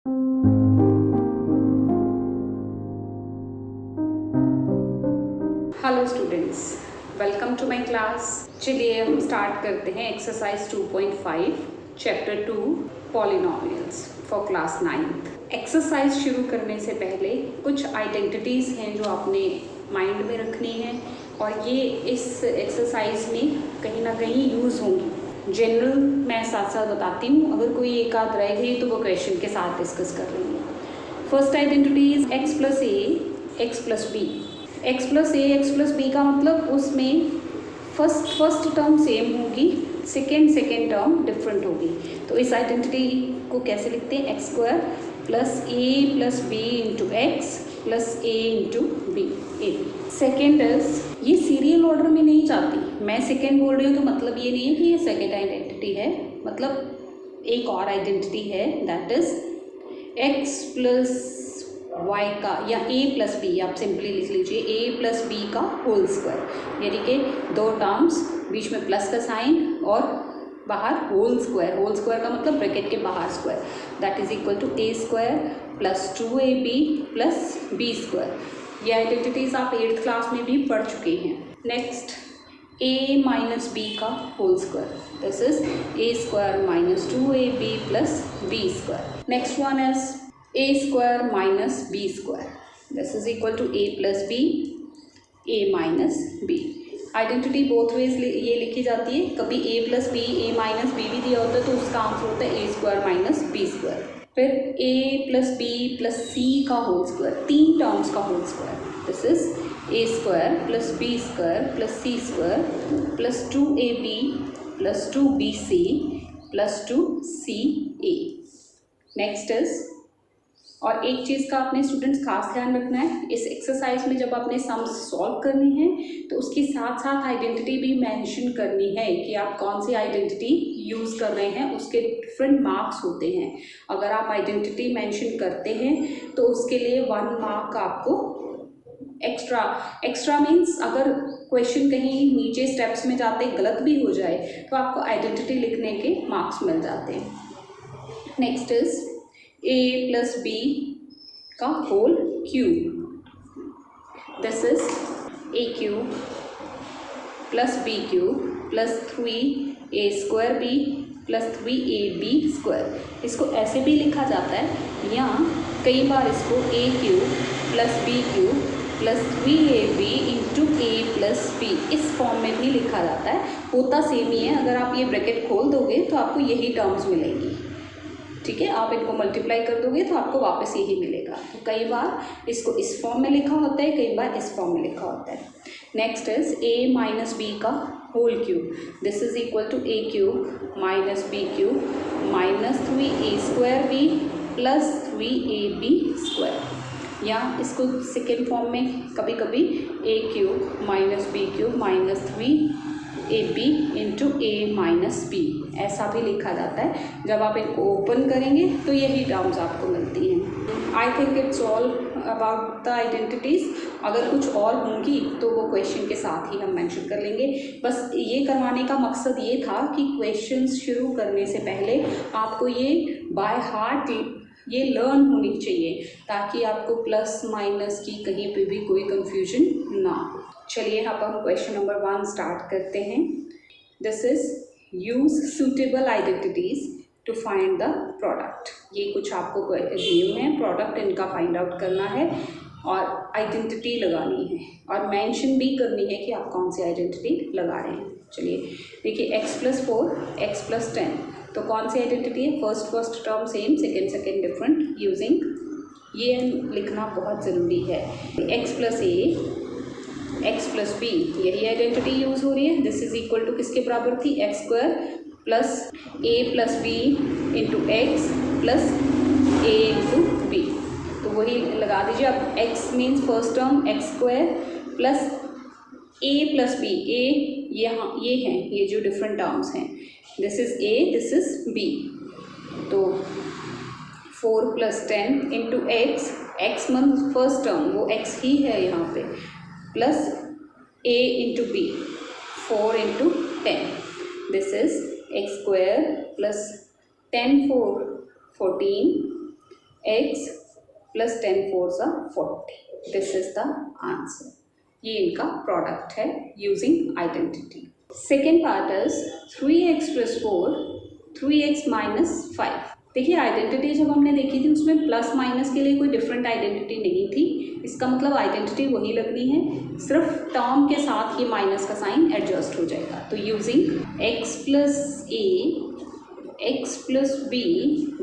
Hello students, welcome to my class. चलिए हम start करते हैं exercise 2.5 chapter 2 polynomials for class 9th। Exercise शुरू करने से पहले कुछ आइडेंटिटीज़ हैं जो आपने माइंड में रखनी है और ये इस एक्सरसाइज में कहीं ना कहीं यूज़ होंगी। जनरल मैं साथ साथ बताती हूँ, अगर कोई एक आध रह गई तो वो क्वेश्चन के साथ डिस्कस कर लेंगे। First identity is x plus a x plus b. X plus a x plus B का मतलब उसमें फर्स्ट टर्म सेम होगी, सेकेंड टर्म डिफरेंट होगी। तो इस आइडेंटिटी को कैसे लिखते हैं? X square plus a plus b into x plus a into b. A second is, ये सीरियल ऑर्डर में नहीं जाती। मैं सेकेंड बोल रही हूँ तो मतलब ये नहीं है कि ये सेकेंड आइडेंटिटी है, मतलब एक और आइडेंटिटी है, that is x plus y का या ए प्लस बी, आप सिंपली लिख लीजिए ए प्लस बी का होल स्क्वायर, यानी कि दो टर्म्स बीच में प्लस का साइन और बाहर होल स्क्वायर। होल स्क्वायर का मतलब ब्रैकेट के बाहर square, that is equal to a square plus 2ab plus B square. ये आइडेंटिटीज आप 8th क्लास में भी पढ़ चुके हैं। नेक्स्ट, a माइनस बी का whole square, this is a square minus 2ab plus B square. Next one is a square minus b square, this is equal to a plus b, a minus b. Identity both ways ये लिखी जाती है, कभी a plus b a minus B भी दिया होता है तो उसका आंसर होता है a square minus b square. फिर a प्लस बी प्लस सी का होल स्क्वायर, 3 टर्म्स का whole square, this is a square plus B square plus C square plus 2ab plus 2bc plus 2ca। Next is, और एक चीज़ का आपने students खास ध्यान रखना है, इस एक्सरसाइज में जब आपने सम्स सॉल्व करनी है तो उसके साथ साथ आइडेंटिटी भी मेंशन करनी है कि आप कौन सी आइडेंटिटी यूज़ कर रहे हैं, उसके डिफरेंट मार्क्स होते हैं। अगर आप आइडेंटिटी मेंशन करते हैं तो उसके लिए 1 मार्क आपको एक्स्ट्रा मीन्स अगर क्वेश्चन कहीं नीचे स्टेप्स में जाते गलत भी हो जाए तो आपको आइडेंटिटी लिखने के मार्क्स मिल जाते हैं। Next is a plus B का whole cube, this is a cube plus B cube plus 3a square B plus 3ab square. इसको ऐसे भी लिखा जाता है या कई बार इसको a cube plus B cube plus 3ab into a plus b, इस फॉर्म में भी लिखा जाता है। होता सेम ही है, अगर आप ये ब्रैकेट खोल दोगे तो आपको यही टर्म्स मिलेंगी, ठीक है। आप इनको मल्टीप्लाई कर दोगे तो आपको वापस यही मिलेगा। तो कई बार इसको इस फॉर्म में लिखा होता है, कई बार इस फॉर्म में लिखा होता है। Next is a minus B का whole cube, this is equal to a cube minus B cube minus 3a square B plus 3ab square. या इसको सेकेंड फॉर्म में कभी कभी a cube minus B cube minus 3ab into a minus B, ऐसा भी लिखा जाता है। जब आप इनको ओपन करेंगे तो यही टर्म्स आपको मिलती हैं। I think it's all about the identities. अगर कुछ और होंगी तो वो क्वेश्चन के साथ ही हम मेंशन कर लेंगे। बस ये करवाने का मकसद ये था कि क्वेश्चंस शुरू करने से पहले आपको ये बाय हार्ट ये लर्न होनी चाहिए, ताकि आपको प्लस माइनस की कहीं पे भी कोई कंफ्यूजन ना हो। चलिए अब हम क्वेश्चन नंबर 1 स्टार्ट करते हैं। This is use suitable identities to find the product. ये कुछ आपको दिए हुए हैं, प्रोडक्ट इनका फाइंड आउट करना है और आइडेंटिटी लगानी है और मेंशन भी करनी है कि आप कौन सी आइडेंटिटी लगा रहे हैं। चलिए देखिए, x प्लस 4 x प्लस 10, तो कौन सी आइडेंटिटी है? First term same, second different. Using ये लिखना बहुत ज़रूरी है। x plus a x plus B, यही आइडेंटिटी यूज़ हो रही है। दिस इज इक्वल टू किसके बराबर थी? X square plus a plus b into x plus a into b, तो वही लगा दीजिए। अब x means first term x square plus a plus b, a यहाँ ये हैं, ये जो डिफरेंट टर्म्स हैं, this is a this is b, तो 4 plus 10 into x, x means first term वो x ही है यहाँ पे, plus a into b, 4 into 10, this is x square plus 10 4 14 x plus 10 4 40. This is the answer. ये इनका product है using identity. Second part is 3x plus 4 3x minus 5. देखिए identity जब हमने देखी थी उसमें प्लस माइनस के लिए कोई डिफरेंट आइडेंटिटी नहीं थी. इसका मतलब आइडेंटिटी वही लगनी है, सिर्फ टर्म के साथ ये माइनस का साइन एडजस्ट हो जाएगा. तो using x plus a x plus b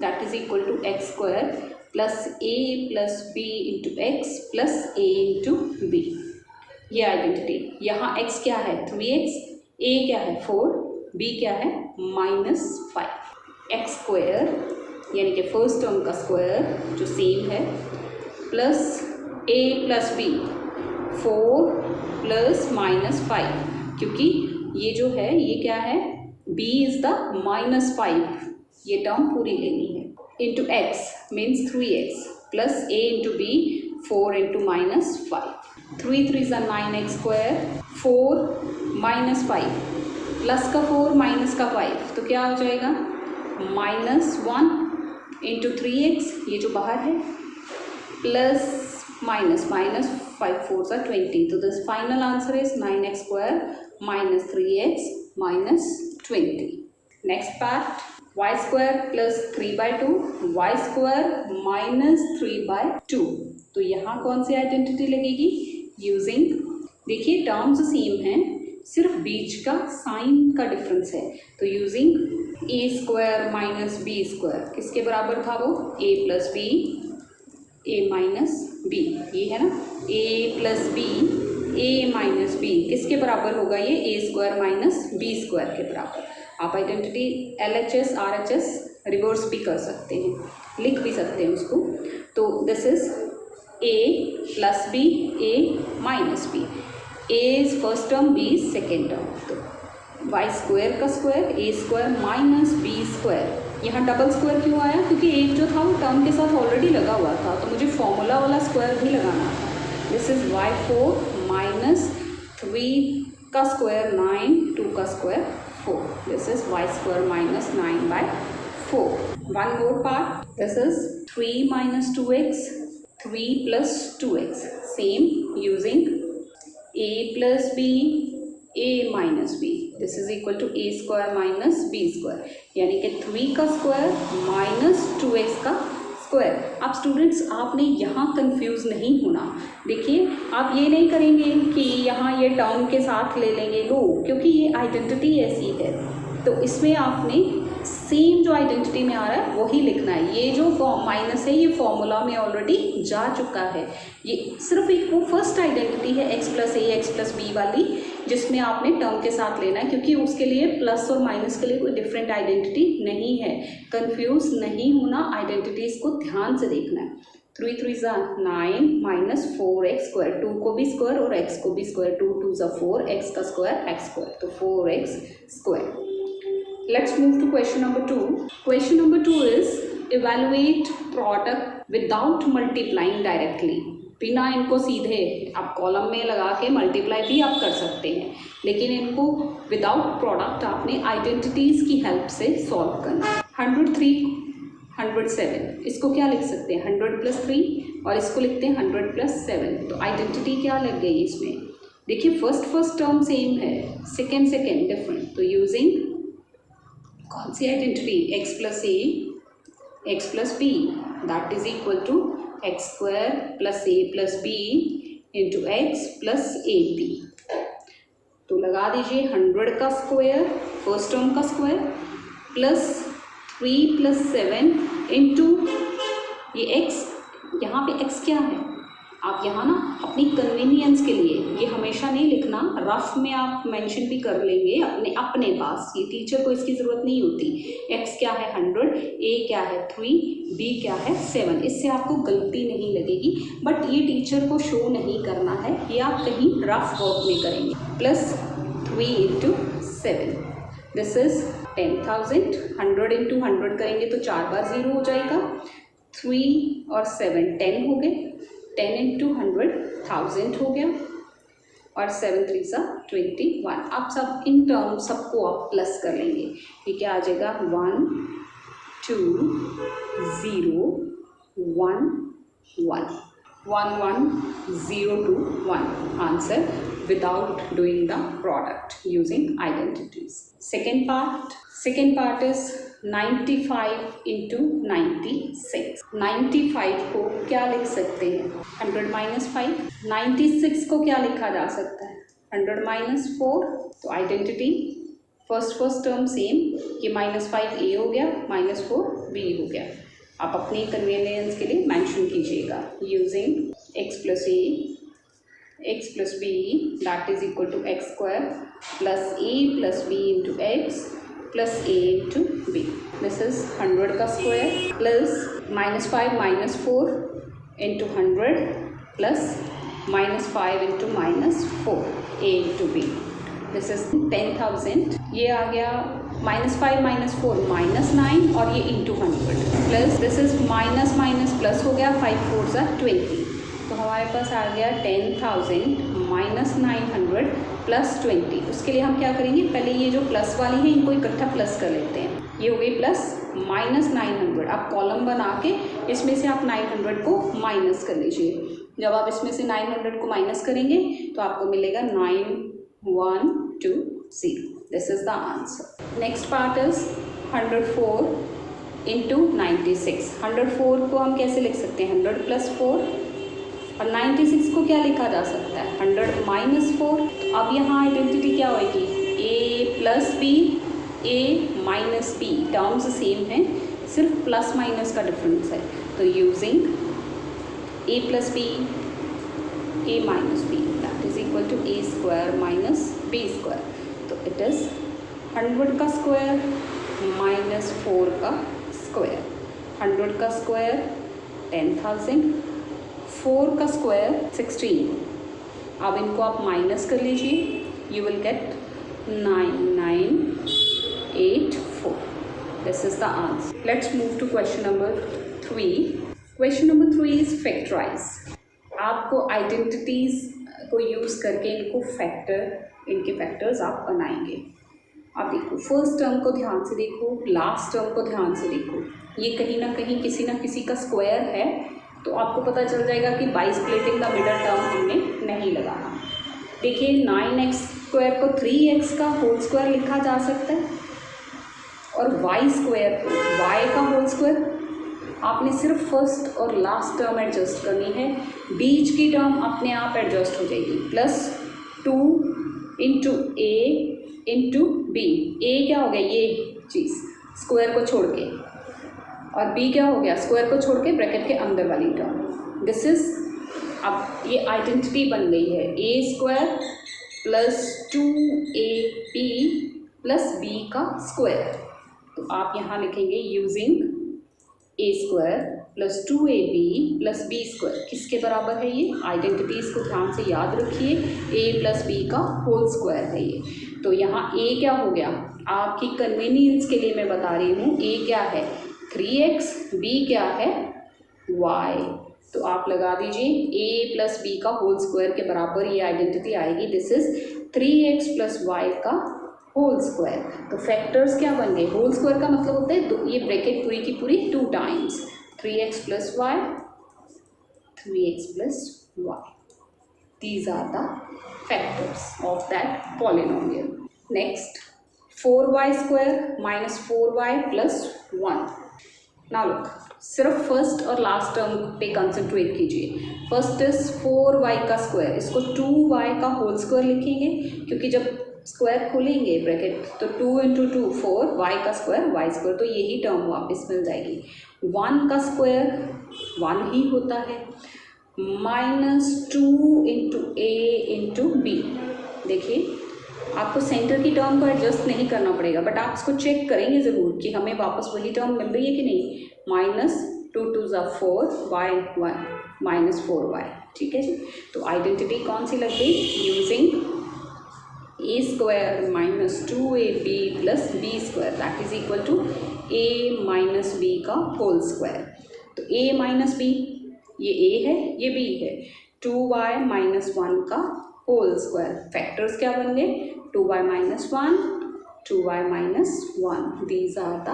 that is equal to x square plus a plus b into x plus a into b. ये आइडेंटिटी. यहाँ x क्या है 3x, a क्या है 4, b क्या है -5. एक्स स्क्वायर यानी कि फर्स्ट टर्म का स्क्वायर जो सेम है plus a plus b 4 plus -5, क्योंकि ये जो है ये क्या है b इज द -5, ये टर्म पूरी लेनी है. Into x means 3x plus a into b 4 into -5. 3 3 ज़ा 9x स्क्वायर 4 -5 प्लस का 4 माइनस का 5 तो क्या हो जाएगा -1 इंटू 3x ये जो बाहर है प्लस माइनस 5 4 ज़ा 20. तो this final answer is 9x square minus 3x minus 20. Next part y square plus 3/2 y square minus 3/2. तो यहाँ कौन सी आइडेंटिटी लगेगी यूजिंग, देखिए टर्म्स सेम हैं, सिर्फ बीच का साइन का डिफरेंस है. तो using a square minus b square किसके बराबर था वो a plus b a minus b. ये है ना a plus b a minus b किसके बराबर होगा ये a square minus b square के बराबर. आप आइडेंटिटी LHS RHS रिवर्स भी कर सकते हैं, लिख भी सकते हैं उसको. तो this is a plus b a minus b. a is first term b is second term. तो y स्क्वायर का square a square minus b square. यहाँ डबल स्क्वायर क्यों आया, क्योंकि एक जो था वो टर्म के साथ ऑलरेडी लगा हुआ था, तो मुझे फॉर्मूला वाला स्क्वायर भी लगाना था. दिस इज y4 माइनस 3 का स्क्वायर 9 2 का square 4. This is y square minus 9/4. One more part. This is 3 minus 2x 3 plus 2x. Same using a plus b a minus b. This is equal to a square minus b square, यानी कि 3 का square minus 2x का square. अब students आपने यहाँ confuse नहीं होना. देखिए आप ये नहीं करेंगे कि यहाँ ये टर्म के साथ ले लेंगे, नो, क्योंकि ये आइडेंटिटी ऐसी है. तो इसमें आपने सेम जो आइडेंटिटी में आ रहा है वही लिखना है. ये जो माइनस है ये फॉर्मूला में ऑलरेडी जा चुका है. ये सिर्फ एक वो फर्स्ट आइडेंटिटी है x plus a x plus b वाली, जिसमें आपने टर्म के साथ लेना है, क्योंकि उसके लिए प्लस और माइनस के लिए कोई डिफरेंट आइडेंटिटी नहीं है. कंफ्यूज नहीं होना, आइडेंटिटीज़ को ध्यान से देखना है. 3 3 ज़ा 9 माइनस 4x स्क्वायर, 2 को भी स्क्वायर और x को भी स्क्वायर, 2 2 ज़ा 4 x का स्क्वायर x स्क्वायर, तो 4x square. Let's move to question number 2. Question number 2 is evaluate product without multiplying directly. बिना इनको सीधे आप कॉलम में लगा के मल्टीप्लाई भी आप कर सकते हैं, लेकिन इनको विदाउट प्रोडक्ट आपने आइडेंटिटीज़ की हेल्प से सॉल्व करना. 103 107 इसको क्या लिख सकते हैं 100 प्लस 3 और इसको लिखते हैं 100 प्लस 7. तो आइडेंटिटी क्या लग गई इसमें, देखिए फर्स्ट टर्म सेम है, सेकेंड डिफरेंट. तो यूजिंग कौन सी identity x plus a x plus b that is equal to x square plus a plus b into x plus A B. तो लगा दीजिए 100 का स्क्वायर फर्स्ट टर्म का स्क्वायर प्लस 3 प्लस 7 इंटू ये x. यहाँ पे x क्या है, आप यहाँ ना अपनी कन्वीनियंस के लिए ये हमेशा नहीं लिखना, रफ में आप मेंशन भी कर लेंगे अपने पास, ये टीचर को इसकी ज़रूरत नहीं होती. x क्या है 100, a क्या है 3, b क्या है 7. इससे आपको गलती नहीं लगेगी, बट ये टीचर को शो नहीं करना है, ये आप कहीं रफ वर्क में करेंगे. Plus 3 into 7 this is 10,000. 100 into 100 करेंगे तो 4 बार 0 हो जाएगा. 3 और 7 10 हो गए. 10 इंटू 100,000 हो गया और 7 3 सा 21. आप सब इन टर्म सबको आप प्लस कर लेंगे. ये क्या आ जाएगा 1 2 0 1 1 1 1 0 2 1 answer without doing the product using identities. Second part is 95 into 96. 95 को क्या लिख सकते हैं? 100 माइनस 5. 96 को क्या लिखा जा सकता है? 100 माइनस 4. तो आइडेंटिटी फर्स्ट टर्म सेम, ये -5 ए हो गया, -4 बी हो गया. आप अपनी कन्वीनियंस के लिए मेंशन कीजिएगा. Using x plus A x plus b that is equal to x square plus a plus b into x plus a into b. This is 100 का square plus -5 -4 into 100 plus -5 into -4 a into b. This is 10,000. ये आ गया -5 -4 -9 और ये into 100 plus this is minus plus हो गया 5 4 सा 20. तो हमारे पास आ गया 10,000 माइनस 900 प्लस 20. उसके लिए हम क्या करेंगे, पहले ये जो प्लस वाली है इनको इकट्ठा प्लस कर लेते हैं. ये हो गई प्लस -900. आप कॉलम बना के इसमें से आप 900 को माइनस कर लीजिए. जब आप इसमें से 900 को माइनस करेंगे तो आपको मिलेगा 9120. This is the answer. Next part is 104 into 96. 104 को हम कैसे लिख सकते हैं? 100 प्लस 4 और 96 को क्या लिखा जा सकता है? 100 माइनस 4. अब यहाँ आइडेंटिटी क्या होगी? a plus b a minus b. Terms same हैं, सिर्फ प्लस माइनस का डिफरेंस है. तो using a plus b a minus b that is equal to a square minus b square. तो इट इज़ 100 का स्क्वायर माइनस 4 का square. 100 का square 10,000, 4 का स्क्वायर 16. अब इनको आप माइनस कर लीजिए. You will get 9984. This is the answer. Let's move to question number 3. Question number 3 is factorise. आपको आइडेंटिटीज़ को यूज़ करके इनके फैक्टर्स आप बनाएंगे. आप देखो, फर्स्ट टर्म को ध्यान से देखो, लास्ट टर्म को ध्यान से देखो. ये कहीं ना कहीं किसी ना किसी का स्क्वायर है, तो आपको पता चल जाएगा कि by splitting the middle term हमने नहीं लगाना. देखिए 9x स्क्वायर को 3x का होल स्क्वायर लिखा जा सकता है और y स्क्वायर को y का होल स्क्वायर. आपने सिर्फ फर्स्ट और लास्ट टर्म एडजस्ट करनी है, बीच की टर्म अपने आप एडजस्ट हो जाएगी. +2 into a into b. a क्या हो गया? ये चीज़ स्क्वायर को छोड़ के, और b क्या हो गया? स्क्वायर को छोड़ के ब्रैकेट के अंदर वाली टर्म. दिस इज, अब ये आइडेंटिटी बन गई है. a square plus 2ab plus b का स्क्वायर. तो आप यहाँ लिखेंगे using a square plus 2ab plus b square. किसके बराबर है ये? आइडेंटिटीज़ को ध्यान से याद रखिए. a प्लस b का होल स्क्वायर है ये. तो यहाँ a क्या हो गया? आपकी कन्वीनियंस के लिए मैं बता रही हूँ. a क्या है? 3x. b क्या है? y. तो आप लगा दीजिए a प्लस बी का होल स्क्वायर के बराबर ये आइडेंटिटी आएगी. This is 3x plus y का होल स्क्वायर. तो फैक्टर्स क्या बन गए? होल स्क्वायर का मतलब होता है ये ब्रैकेट पूरी की पूरी 2 times. 3x plus y, 3x plus y. These are the factors of that polynomial. Next 4y square minus 4y plus 1. Now look, सिर्फ फर्स्ट और लास्ट टर्म पे कंसंट्रेट कीजिए. फर्स्ट इज 4y का स्क्वायर. इसको 2y का whole square लिखेंगे, क्योंकि जब स्क्वायर खोलेंगे ब्रैकेट तो 2 इंटू 2 4, y का स्क्वायर y स्क्वायर. तो यही टर्म वापस मिल जाएगी. 1 का स्क्वायर 1 ही होता है. -2 इंटू a इंटू बी. देखिए, आपको सेंटर की टर्म को एडजस्ट नहीं करना पड़ेगा, बट आप इसको चेक करेंगे ज़रूर कि हमें वापस वही टर्म मिल रही है कि नहीं. -2 2 4 y 1 -4y. ठीक है जी. तो आइडेंटिटी कौन सी लग गई? Using a square minus 2ab plus b square that is equal to a minus b का होल स्क्वायर. तो a माइनस b, ये a है ये b है. 2y माइनस 1 का होल स्क्वायर. फैक्टर्स क्या बन गए? 2y minus 1, 2y minus 1. These are the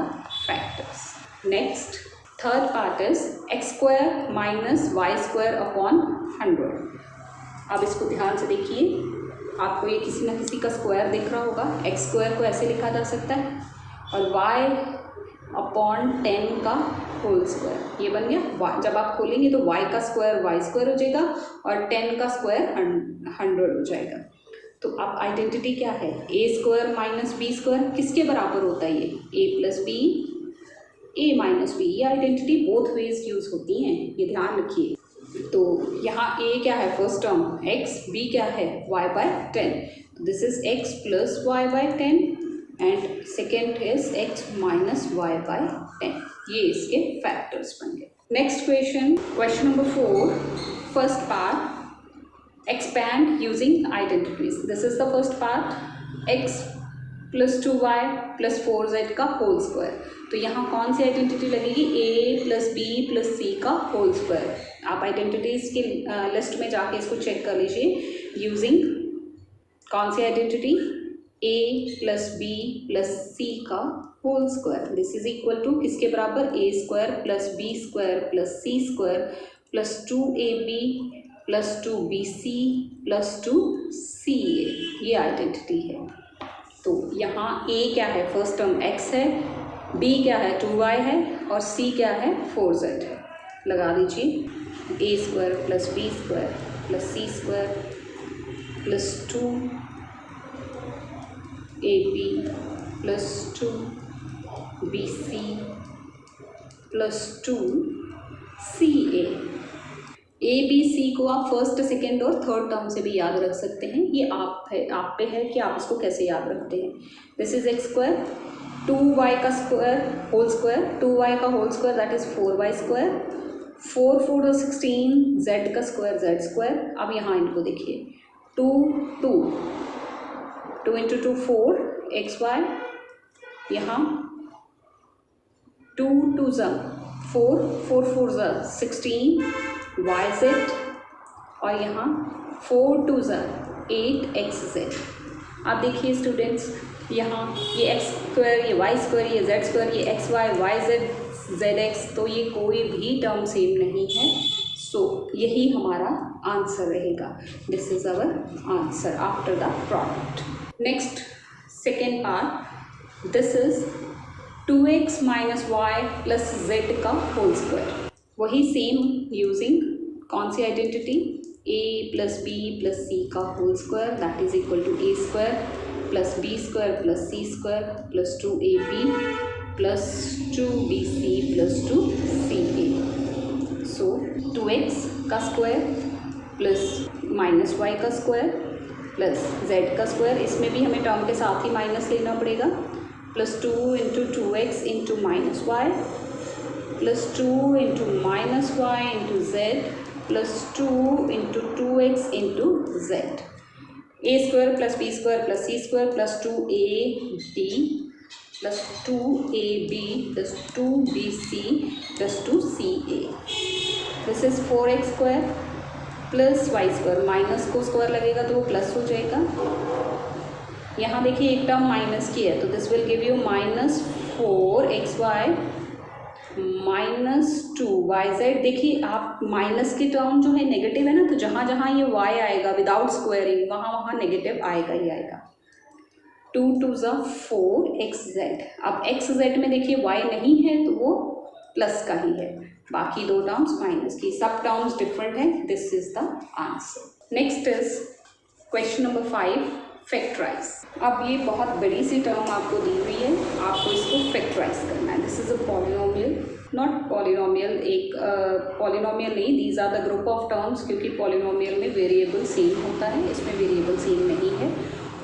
factors. Next third part is x square minus y square upon 100। अब इसको ध्यान से देखिए, आपको ये किसी न किसी का स्क्वायर दिख रहा होगा। एक्स स्क्वायर को ऐसे लिखा जा सकता है और वाई अपॉन 10 का होल स्क्वायर, ये बन गया। जब आप खोलेंगे तो y का स्क्वायर वाई स्क्वायर हो जाएगा और 10 का स्क्वायर 100 हो जाएगा। तो अब आइडेंटिटी क्या है, a square minus b square किसके बराबर होता है, ये a plus b, a minus b. ये आइडेंटिटी बोथ वेज यूज होती हैं, ये ध्यान रखिए। तो यहाँ a क्या है फर्स्ट टर्म x, b क्या है y by 10। This is x plus y by 10 and second is x minus y by 10। ये इसके फैक्टर्स बन गए। Next question, question number 4, first part expand using identities. This is the first part, x plus 2y plus 4z का whole square. तो यहाँ कौन सी identity लगेगी, a प्लस बी प्लस सी का होल स्क्वायर। आप आइडेंटिटीज के लिस्ट में जाके इसको चेक कर लीजिए यूजिंग कौन सी identity, a plus B plus सी का whole square. This is equal to किसके बराबर, a square plus B square plus C square plus 2ab plus 2bc plus 2ca। ये आइडेंटिटी है। तो यहाँ a क्या है फर्स्ट टर्म x है, b क्या है 2y है और c क्या है 4z है। लगा दीजिए, a square plus B square plus C square plus 2ab plus 2bc plus 2ca। A b c को आप फर्स्ट सेकेंड और थर्ड टर्म से भी याद रख सकते हैं। ये आप पे है कि आप इसको कैसे याद रखते हैं। This is x square, 2y का स्क्वायर होल स्क्वायर, 2y का whole square that is 4y square, 4 4 16, z का स्क्वायर z स्क्वायर। अब यहाँ इनको देखिए, 2 इंटू 2 4 xy, यहाँ 2 2 4 4 4 16 yz और यहाँ 4 2 8 xz। आप देखिए स्टूडेंट्स, यहाँ ये एक्स स्क्वायर, ये वाई स्क्वायर, ये जेड स्क्वायर, ये x y y z z x, तो ये कोई भी टर्म सेम नहीं है। सो यही हमारा आंसर रहेगा। This is our answer after the product. Next second part, this is 2x minus Y plus Z का होल स्क्वायर। वही सेम यूजिंग कौन सी identity, a plus B plus सी का whole square that is equal to a square plus B square plus C square plus 2ab plus 2bc plus 2ca। So 2x का square plus minus Y का square plus z का square, इसमें भी हमें term के साथ ही minus लेना पड़ेगा, plus 2 into 2x into minus Y plus 2 into minus y into z plus 2 into 2x into z. A square plus B square plus C square plus 2ab plus 2ab plus 2bc plus 2ca। This is 4x square plus y square, minus को square लगेगा तो वो plus हो जाएगा। यहाँ देखिए एक term minus की है, तो this will give you minus 4xy minus 2yz। देखिए आप माइनस की टर्म जो है नेगेटिव है ना, तो जहाँ जहाँ ये y आएगा विदाउट स्क्वायरिंग वहाँ नेगेटिव आएगा ही आएगा। 2 2 4xz। अब xz में देखिए y नहीं है तो वो प्लस का ही है, बाकी दो टर्म्स माइनस की, सब टर्म्स डिफरेंट है। This is the answer. Next is question number 5, factorise. अब ये बहुत बड़ी सी टर्म आपको दी हुई है, आपको इसको फैक्टराइज करना है। This is a polynomial, not polynomial, एक पॉलिनोमियल नहीं, these are the group of terms, क्योंकि पॉलिनोमियल में वेरिएबल सेम होता है, इसमें वेरिएबल सेम नहीं है।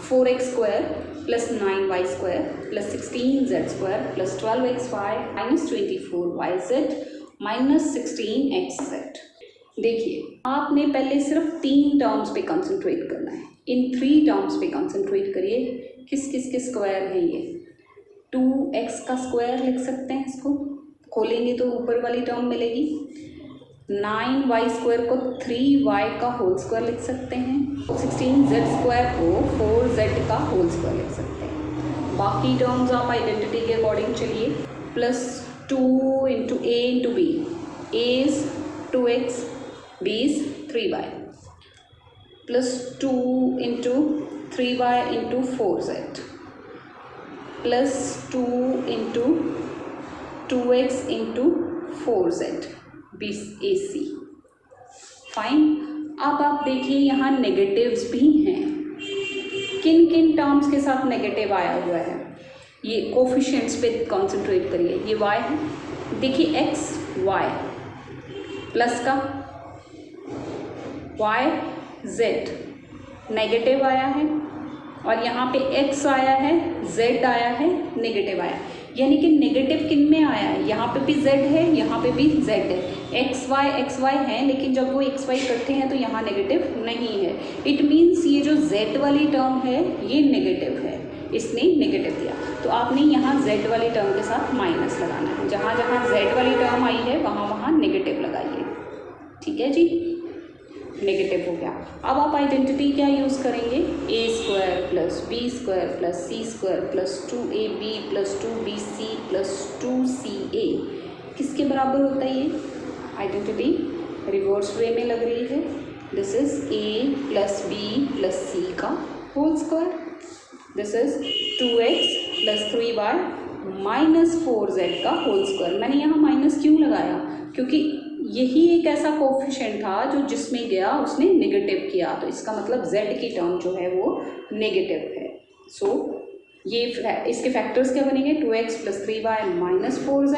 4x square plus 9y square plus 16z square plus 12xy minus 24yz minus 16xz। देखिए आपने पहले सिर्फ 3 टर्म्स पे कंसंट्रेट करना है, इन 3 टर्म्स पे कंसंट्रेट करिए। किस किस के स्क्वायर है ये, 2x का स्क्वायर लिख सकते हैं, इसको खोलेंगे तो ऊपर वाली टर्म मिलेगी। 9y स्क्वायर को 3y का होल स्क्वायर लिख सकते हैं, 16z स्क्वायर को 4z का होल स्क्वायर लिख सकते हैं। बाकी टर्म्स आप आइडेंटिटी के अकॉर्डिंग चलिए, plus 2 into a into b. A is 2x, b is 3y, plus 2 into 3y into 4z, plus 2 into 2x into 4z, BAC. Fine. अब आप देखिए यहाँ नेगेटिव्स भी हैं. किन किन टर्म्स के साथ नेगेटिव आया हुआ है? ये कोफिशिएंट्स पे कंसंट्रेट करिए. ये y है, देखिए x y प्लस का y z नेगेटिव आया है, और यहाँ पे x आया है, z आया है, नेगेटिव आया. यानी कि नेगेटिव किन में आया है? यहाँ पे भी z है, यहाँ पे भी z है. x y है, लेकिन जब वो x y इकट्ठे हैं तो यहाँ नेगेटिव नहीं है. इट मीन्स ये जो z वाली टर्म है ये नेगेटिव है, इसने नेगेटिव दिया. तो आपने यहाँ z वाली टर्म के साथ माइनस लगाना है. जहाँ जहाँ z वाली टर्म आई है वहाँ वहाँ नेगेटिव लगाइए. ठीक है जी, नेगेटिव हो गया. अब आप आइडेंटिटी क्या यूज़ करेंगे? A square plus B square plus C square plus 2ab plus 2bc plus 2ca किसके बराबर होता है? ये आइडेंटिटी रिवर्स वे में लग रही है. This is a plus B plus सी का whole square. This is 2x plus 3y minus 4z का होल स्क्वायर. मैंने यहाँ माइनस क्यों लगाया? क्योंकि यही एक ऐसा कोफिशिएंट था जो जिसमें गया उसने नेगेटिव किया, तो इसका मतलब z की टर्म जो है वो नेगेटिव है. सो ये इसके फैक्टर्स क्या बनेंगे? 2x plus 3y minus 4z,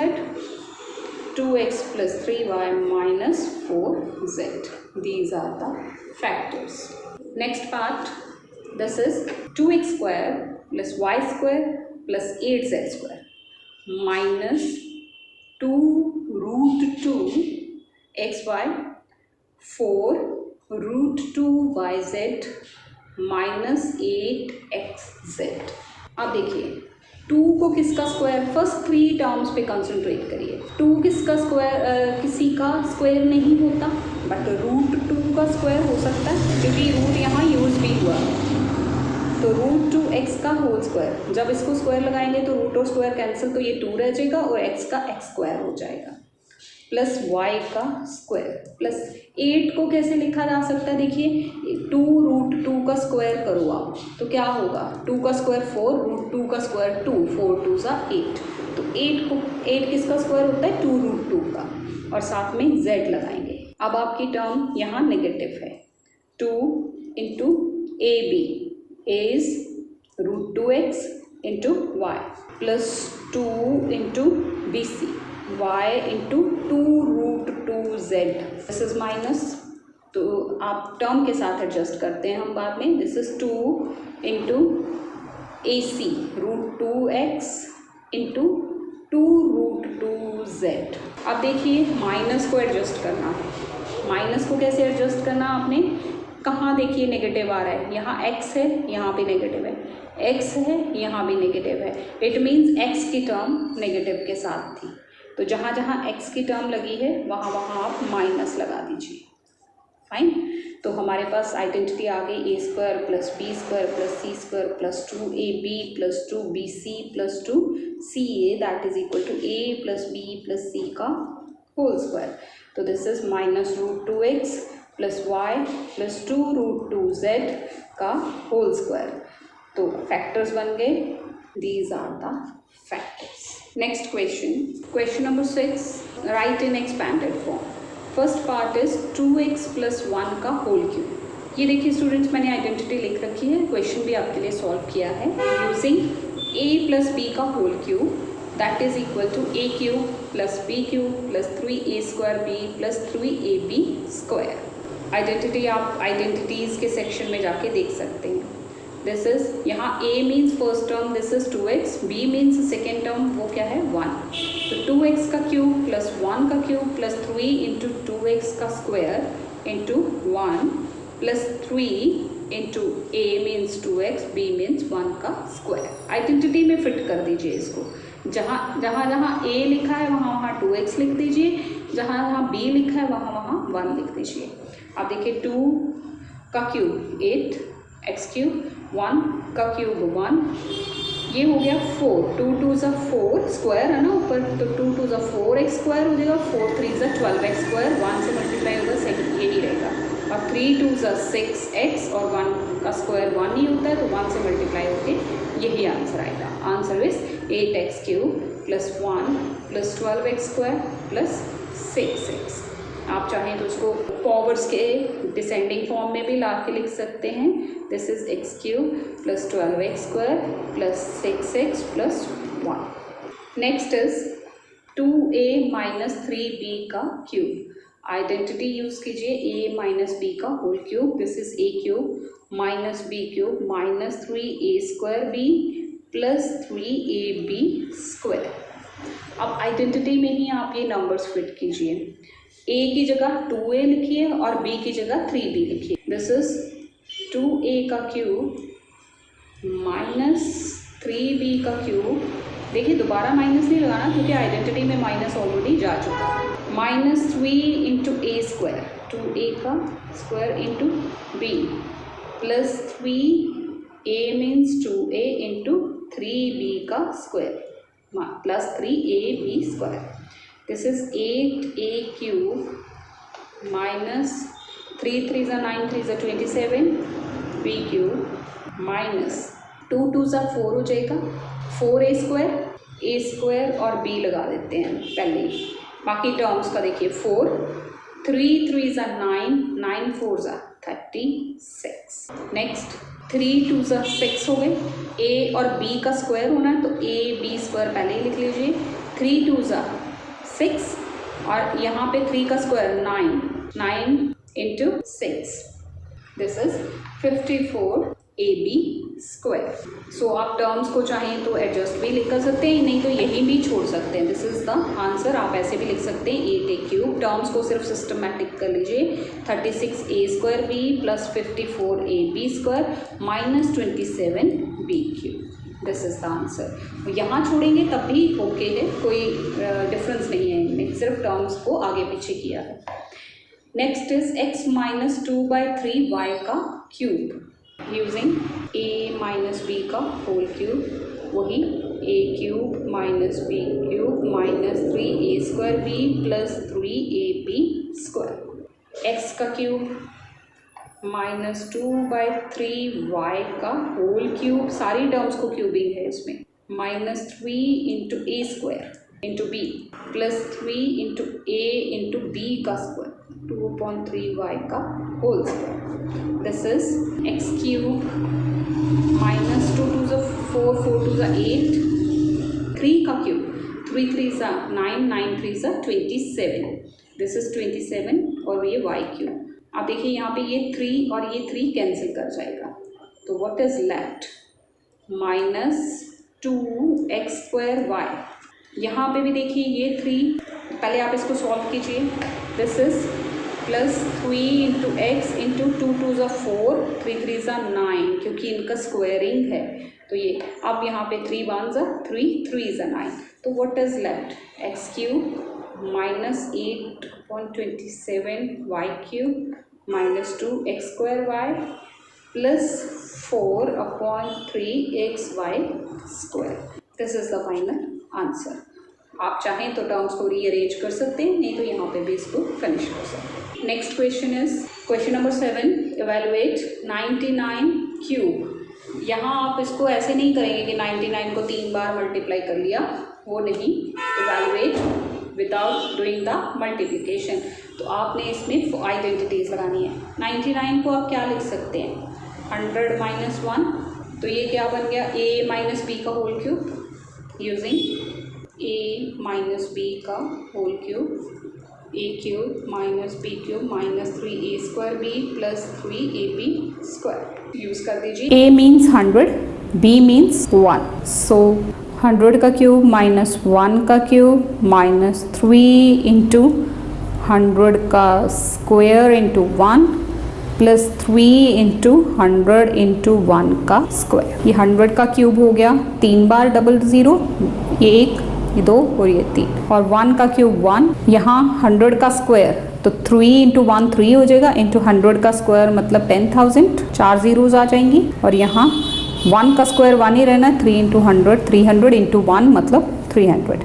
2x plus 3y minus 4z. These are the factors. Next part, this is 2x square plus y square plus 8z square minus 2 root 2 xy 4 root 2 yz minus 8xz. अब देखिए 2 को किसका स्क्वायर? First 3 terms पे concentrate करिए. 2 किसका square? किसी का स्क्वायर नहीं होता, बट रूट 2 का स्क्वायर हो सकता है, क्योंकि रूट यहाँ यूज भी हुआ. तो रूट 2x का होल स्क्वायर, जब इसको स्क्वायर लगाएंगे तो रूट और स्क्वायर कैंसिल, तो ये 2 रह जाएगा और x का x स्क्वायर हो जाएगा, प्लस y का स्क्वायर. प्लस 8 को कैसे लिखा जा सकता है? देखिए 2 रूट 2 का स्क्वायर करो आप, तो क्या होगा? 2 का स्क्वायर 4, रूट 2 का स्क्वायर 2, 4 2 सा 8. तो 8 किसका स्क्वायर होता है? 2 रूट 2 का, और साथ में z लगाएंगे. अब आपकी टर्म यहाँ नेगेटिव है. 2 into a b is root 2x into y plus 2 into b c y into 2 root 2z. This is minus, तो आप टर्म के साथ एडजस्ट करते हैं हम बाद में. This is 2 into a c root 2x into 2 root 2z. अब देखिए माइनस को एडजस्ट करना है. माइनस को कैसे एडजस्ट करना आपने? कहाँ देखिए नेगेटिव आ रहा है? यहाँ x है, यहाँ भी नेगेटिव है, x है, यहाँ भी नेगेटिव है. इट मीन्स x की टर्म नेगेटिव के साथ थी, तो जहाँ जहाँ x की टर्म लगी है वहाँ वहाँ आप माइनस लगा दीजिए. फाइन. तो हमारे पास आइडेंटिटी आ गई a square plus B square plus C square plus 2ab plus 2bc plus 2ca that is equal to a plus b plus c का होल स्क्वायर. तो this is minus root 2x plus y plus 2 root 2z का whole square. तो factors बन गए. These are the factors. Next question number 6, write in expanded form. First part is 2x plus 1 का whole cube. ये देखिए students, मैंने identity लिख रखी है, क्वेश्चन भी आपके लिए सॉल्व किया है यूजिंग a प्लस बी का whole cube that is equal to a cube plus b cube plus 3a square b plus 3ab square. Identity आप आइडेंटिटीज़ के सेक्शन में जाके देख सकते हैं. दिस इज यहाँ a means first term, this is 2x, b means second term, वो क्या है 1. तो 2x का क्यूब प्लस 1 का क्यूब प्लस 3 इंटू 2x का square into 1 plus 3 into a means 2x, b means 1 का स्क्वायर. आइडेंटिटी में फिट कर दीजिए इसको. जहाँ जहाँ a लिखा है वहाँ वहाँ 2x लिख दीजिए, जहाँ जहाँ b लिखा है वहाँ वहाँ 1 लिख दीजिए. अब देखिए 2 का क्यूब 8 x क्यूब, 1 का क्यूब 1, ये हो गया 4, 2 2 ज़ा 4 स्क्वायर है ना ऊपर, तो 2 2 ज़ा 4x स्क्वायर हो जाएगा, 4 3 ज़ा 12x स्क्वायर, 1 से मल्टीप्लाई होगा, सेकंड यही रहेगा, और 3 2 ज़ा 6x और 1 का स्क्वायर 1 ही होता है, तो 1 से मल्टीप्लाई होके यही आंसर आएगा। Answer is 8x³ + 1 + 12x square + 6x। आप चाहें तो उसको पावर्स के डिसेंडिंग फॉर्म में भी ला के लिख सकते हैं। This is x³ + 12x square + 6x + 1। Next is 2a - 3b का क्यूब। आइडेंटिटी यूज कीजिए, a - b का whole cube, this is a³ - b³ - 3a² + 3ab square. अब आइडेंटिटी में ही आप ये नंबर्स फिट कीजिए, a की जगह 2a लिखिए और b की जगह 3b लिखिए। दिस इज 2a का क्यूब - 3b का क्यूब। देखिए दोबारा माइनस नहीं लगाना क्योंकि आइडेंटिटी में माइनस ऑलरेडी जा चुका है। -3 × a स्क्वायर, 2a का square into b + 3a means 2a × 3b का square + 3ab square. This is 8a³ - 3 3 ज़ा 9 3 ज़ा 27 b³ - 2 2 ज़ा 4 हो जाएगा, 4a स्क्वायर, a स्क्वायर और b लगा देते हैं पहले ही। बाकी टर्म्स का देखिए 4 3 3 ज़ा 9 9 4 ज़ा 36। नेक्स्ट 3 2 ज़ा 6 हो गए, a और b का स्क्वायर होना है तो a b स्क्वायर पहले ही लिख लीजिए। 3 2 ज़ा 6 और यहाँ पे 3 का square 9 9 × 6, this is 54ab square. So आप टर्म्स को चाहें तो एडजस्ट भी लिख कर सकते हैं, नहीं तो यही भी छोड़ सकते हैं। This is the answer. आप ऐसे भी लिख सकते हैं 8a³। टर्म्स को सिर्फ सिस्टमैटिक कर लीजिए, 36a² + 54ab square - 27b³। This is the answer. यहाँ छोड़ेंगे तब भी ओके है, कोई डिफरेंस नहीं है इनमें, सिर्फ टर्म्स को आगे पीछे किया है। नेक्स्ट इज x - 2/3y का क्यूब यूजिंग a - b का होल क्यूब, वही a³ - b³ - 3a² + 3ab square. x का क्यूब -2/3y का होल क्यूब, सारी टर्म्स को क्यूबिंग है इसमें, -3 × a² × b + 3 × a × b का स्क्वायर, 2/3y का whole square. This is x³ -2 2 ज़ा 4 4 2 ज़ा 8, 3 का क्यूब, 3 3 ज़ा 9 9 3 ज़ा 27, दिस इज 27 और ये y³। आप देखिए यहाँ पे ये 3 और ये 3 कैंसिल कर जाएगा, तो व्हाट इज लेफ्ट? -2x²y। यहाँ पे भी देखिए ये 3, पहले आप इसको सॉल्व कीजिए। दिस इज +3 × x × 2 2 ज़ा 4 3 3 ज़ा 9, क्योंकि इनका स्क्वायरिंग है तो ये। अब यहाँ पे 3 1 ज़ा 3 3 ज़ा 9, तो what is left? x³ -8.27y³ -2x²y + 4/3xy square. This is the final answer. आप चाहें तो टर्म्स को रीअरेंज कर सकते हैं, नहीं तो यहाँ पे भी इसको फिनिश कर सकते हैं। Next question is question number 7, evaluate 99³ यहाँ आप इसको ऐसे नहीं करेंगे कि 99 को 3 बार मल्टीप्लाई कर लिया, वो नहीं। Evaluate without doing the multiplication, तो आपने इसमें आइडेंटिटीज लगानी है। 99 को आप क्या लिख सकते हैं? 100 - 1, तो ये क्या बन गया? a - b का whole cube using a - b का whole cube, a³ - b³ - 3a² + 3ab square use कर दीजिए। a means 100, b means 1, so 100 का क्यूब -1 का क्यूब -3 × 100 का स्क्वायर × 1 + 3 × 100 × 1 का स्क्वायर। ये 100 का क्यूब हो गया 3 बार 00, ये 1 ये 2 और ये 3, और 1 का क्यूब 1, यहाँ 100 का स्क्वायर तो 3 × 1 3 हो जाएगा, इंटू 100 का स्क्वायर मतलब 10,000, 4 ज़ीरोज़ आ जाएंगी, और यहाँ 1 का स्क्वायर 1 ही रहना है, 3 इंटू 100, 300 इंटू 1 मतलब 300।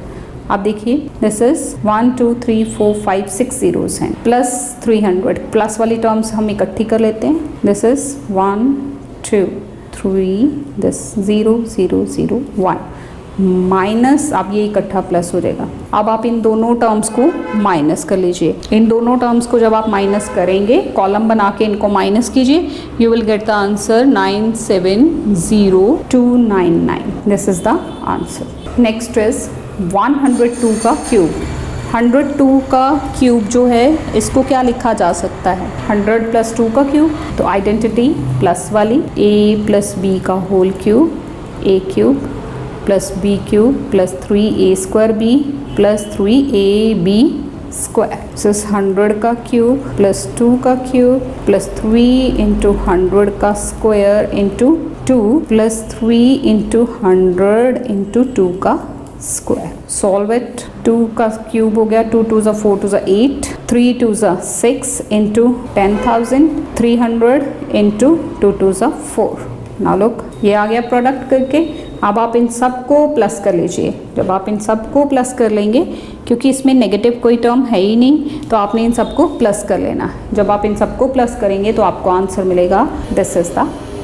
अब देखिए दिस इज 1 2 3 4 5 6 जीरोस हैं, प्लस 300, प्लस वाली टर्म्स हम इकट्ठी कर लेते हैं। दिस इज 1 2 3, दिस 0 0 0 1 माइनस, अब ये इकट्ठा प्लस हो जाएगा। अब आप इन दोनों टर्म्स को माइनस कर लीजिए। इन दोनों टर्म्स को जब आप माइनस करेंगे, कॉलम बना के इनको माइनस कीजिए, you will get the answer 970299। This is the answer. Next is 102 का क्यूब। 102 का क्यूब जो है इसको क्या लिखा जा सकता है? 100 प्लस 2 का क्यूब, तो आइडेंटिटी प्लस वाली, a प्लस बी का whole cube, a cube plus B cube plus 3a square B plus 3ab square. This is 100 का क्यूब प्लस 2 का क्यूब प्लस 3 इंटू 100 का square into 2 plus 3 into 100 into 2 का square. Solve it. 2 का cube हो गया, 2 2 4 2 8, 3 2 6 into 10,000, 300 into 2 2 4। Now look, ये आ गया product करके। अब आप इन सब को प्लस कर लीजिए। जब आप इन सब को प्लस कर लेंगे, क्योंकि इसमें नेगेटिव कोई टर्म है ही नहीं, तो आपने इन सबको प्लस कर लेना। जब आप इन सबको प्लस करेंगे तो आपको आंसर मिलेगा, this is the